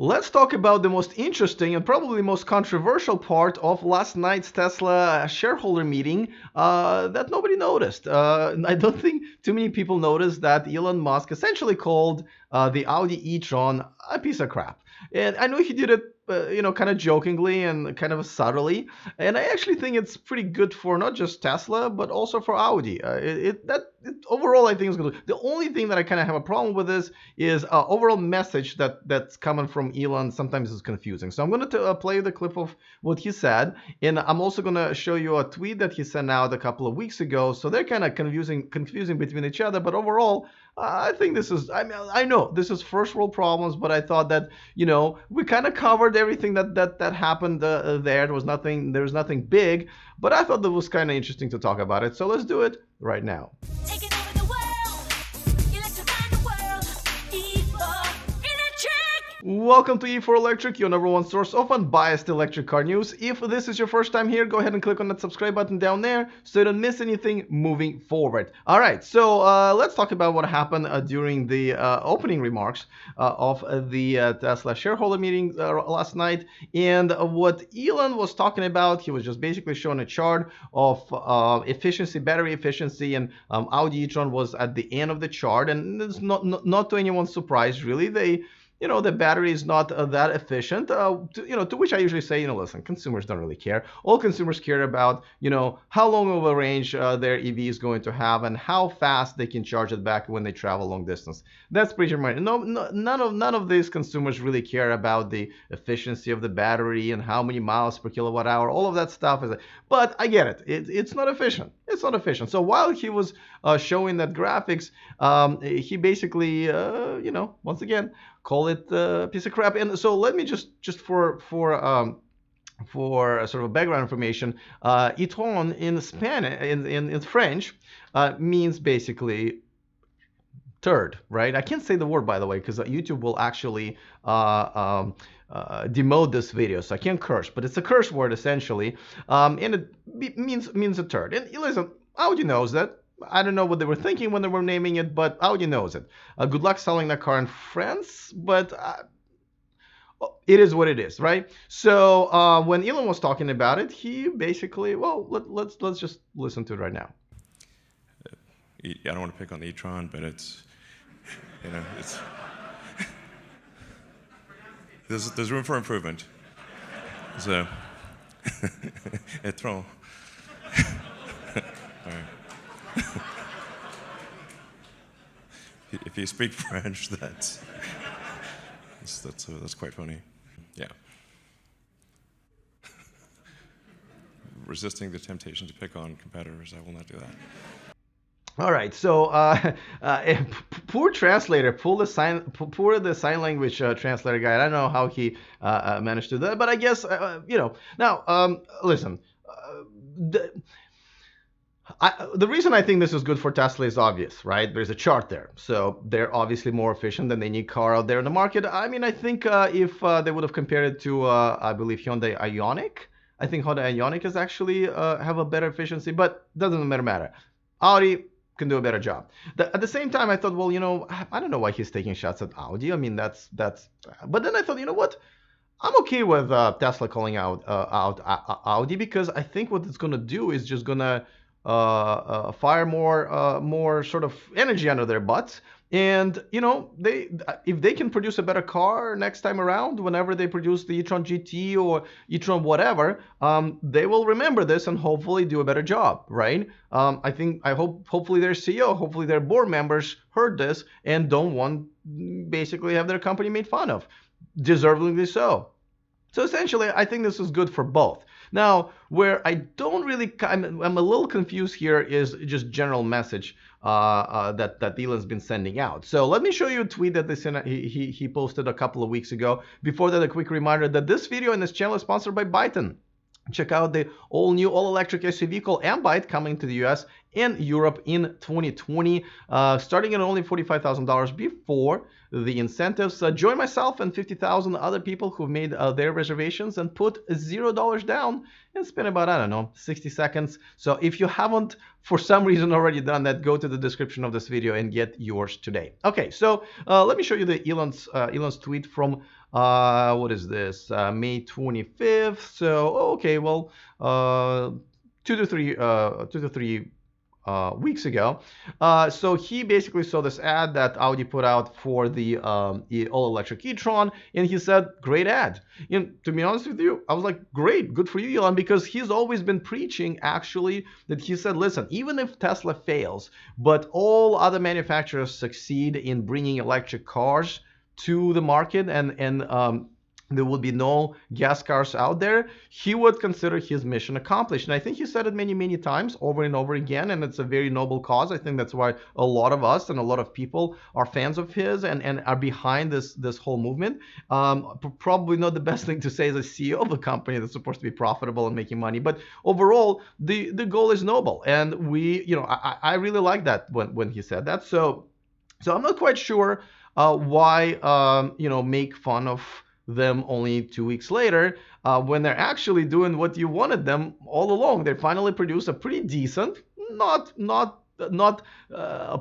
Let's talk about the most interesting and probably most controversial part of last night's Tesla shareholder meeting that nobody noticed. I don't think too many people noticed that Elon Musk essentially called the Audi e-tron a piece of crap. And I know he did it, kind of jokingly and kind of subtly. And I actually think it's pretty good for not just Tesla, but also for Audi. Overall, I think it's good. The only thing that I kind of have a problem with this is overall message that's coming from Elon sometimes is confusing. So I'm going to play the clip of what he said, and I'm also going to show you a tweet that he sent out a couple of weeks ago. So they're kind of confusing between each other, but overall, I think this is, I know this is first world problems, but I thought that, we kind of covered everything that happened there. There was nothing big, but I thought that was kind of interesting to talk about it. So let's do it right now. Taking over the world, electrifying the world, E4 electric. Welcome to E4 Electric, your number one source of unbiased electric car news. If this is your first time here, go ahead and click on that subscribe button down there so you don't miss anything moving forward. All right, so let's talk about what happened during the opening remarks of the Tesla shareholder meeting last night. And what Elon was talking about, he was just basically showing a chart of efficiency, battery efficiency, and Audi e-tron was at the end of the chart. And it's not to anyone's surprise, really. The battery is not that efficient, to which I usually say, listen, consumers don't really care. All consumers care about, how long of a range their EV is going to have and how fast they can charge it back when they travel long distance. That's pretty much, none of these consumers really care about the efficiency of the battery and how many miles per kilowatt hour. All of that stuff but I get it. It's not efficient. It's not efficient. So while he was showing that graphics, he basically, once again, call it a piece of crap. And so let me just for sort of background information, e-tron in in French means basically turd, right? I can't say the word, by the way, because YouTube will actually demote this video, so I can't curse, but it's a curse word essentially, and it means a turd. And listen, Audi knows that. I don't know what they were thinking when they were naming it, but Audi knows it. Good luck selling that car in France, but it is what it is, right? So when Elon was talking about it, he basically, let's just listen to it right now. I don't want to pick on the e-tron, but it's there's room for improvement. So, e-tron. All right. If you speak French, that's quite funny. Yeah. Resisting the temptation to pick on competitors, I will not do that. All right, so poor translator, poor the sign language translator guy. I don't know how he managed to do that, but I guess Now, listen. The reason I think this is good for Tesla is obvious, right? There's a chart there. So they're obviously more efficient than any car out there in the market. I mean, I think if they would have compared it to, I believe, Hyundai Ioniq, I think Hyundai Ioniq is actually have a better efficiency, but doesn't matter. Audi can do a better job. At the same time, I thought, well, I don't know why he's taking shots at Audi. I mean, that's. But then I thought, you know what? I'm okay with Tesla calling out Audi, because I think what it's going to do is just going to fire more sort of energy under their butts, and if they can produce a better car next time around, whenever they produce the e-tron GT or e-tron whatever, they will remember this and hopefully do a better job, right? Hopefully their CEO, hopefully their board members heard this and don't want basically have their company made fun of, deservedly so. So essentially, I think this is good for both. Now, where I don't really, I'm a little confused here is just general message that Elon's been sending out. So let me show you a tweet that he posted a couple of weeks ago. Before that, a quick reminder that this video and this channel is sponsored by Byton. Check out the all-new all-electric SUV called Byte coming to the US and Europe in 2020, starting at only $45,000 before the incentives. Join myself and 50,000 other people who've made their reservations and put $0 down and spend about, 60 seconds. So if you haven't, for some reason, already done that, go to the description of this video and get yours today. Okay, so let me show you the Elon's tweet from What is this? May 25th. So okay, well, 2 to 3 weeks ago. So he basically saw this ad that Audi put out for the all-electric e-tron, and he said, "Great ad." And to be honest with you, I was like, "Great, good for you, Elon," because he's always been preaching actually that he said, "Listen, even if Tesla fails, but all other manufacturers succeed in bringing electric cars to the market, and there would be no gas cars out there, he would consider his mission accomplished." And I think he said it many, many times over and over again, and it's a very noble cause. I think that's why a lot of us and a lot of people are fans of his and are behind this whole movement. Probably not the best thing to say as a CEO of a company that's supposed to be profitable and making money, but overall, the goal is noble. And I really like that when he said that. So I'm not quite sure why make fun of them only 2 weeks later when they're actually doing what you wanted them all along. They finally produce a pretty decent, not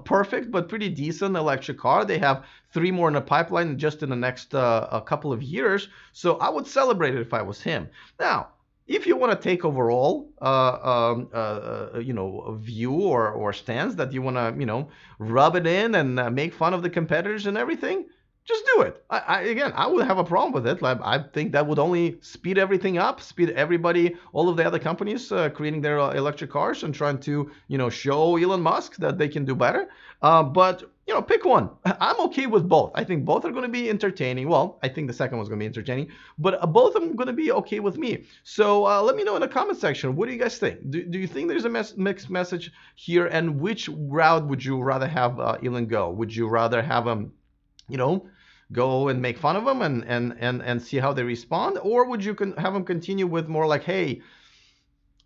perfect, but pretty decent electric car. They have 3 more in the pipeline just in the next a couple of years. So I would celebrate it if I was him. Now, if you want to take overall, a view or stance that you want to, rub it in and make fun of the competitors and everything, just do it. Again, I would have a problem with it. Like, I think that would only speed everything up, speed everybody, all of the other companies creating their electric cars and trying to, show Elon Musk that they can do better. But pick one. I'm okay with both. I think both are going to be entertaining. Well, I think the second one's going to be entertaining, but both of them are going to be okay with me. So let me know in the comment section. What do you guys think? Do you think there's a mixed message here? And which route would you rather have Elon go? Would you rather have him, go and make fun of them and see how they respond? Or would you have them continue with more like, hey,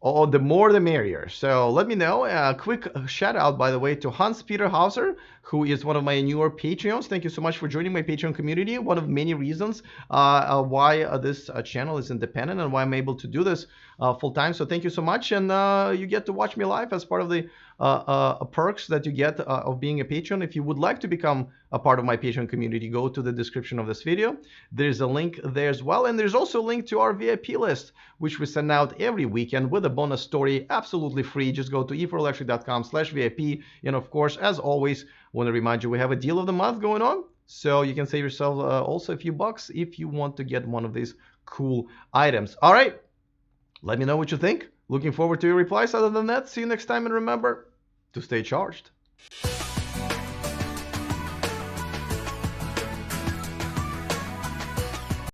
oh, the more the merrier. So let me know. A quick shout out, by the way, to Hans Peter Hauser, who is one of my newer Patreons. Thank you so much for joining my Patreon community. One of many reasons why this channel is independent and why I'm able to do this full time. So thank you so much. And you get to watch me live as part of the perks that you get of being a patron. If you would like to become a part of my Patreon community, go to the description of this video. There's a link there as well. And there's also a link to our VIP list, which we send out every weekend with a bonus story, absolutely free. Just go to e4electric.com/VIP. And of course, as always, I want to remind you, we have a deal of the month going on. So you can save yourself also a few bucks if you want to get one of these cool items. All right. Let me know what you think. Looking forward to your replies. Other than that, see you next time, and remember to stay charged.